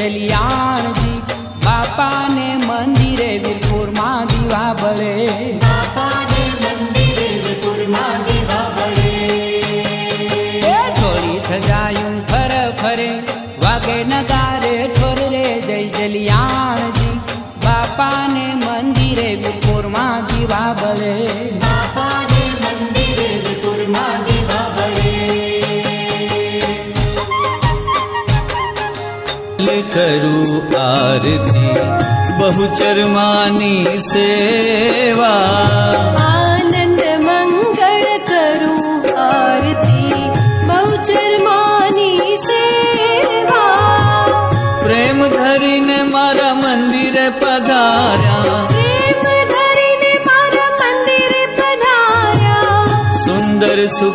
જલિયાણજી બાપાને મંદિરે વીરપુરમાં દીવા બળે ચોરી સજાયું ફર ફરે વાગે નગારે ઠોર રે જય જલિયાણજી બાપાને મંદિરે વીરપુરમાં દીવા બળે करूं आरती बहुचर मानी सेवा आनंद मंगल करूं आरती बहुचर मानी सेवा प्रेम धरीने मारा मंदिरे पधार्या प्रेम धरीने मारा मंदिरे पधार्या सुंदर सुख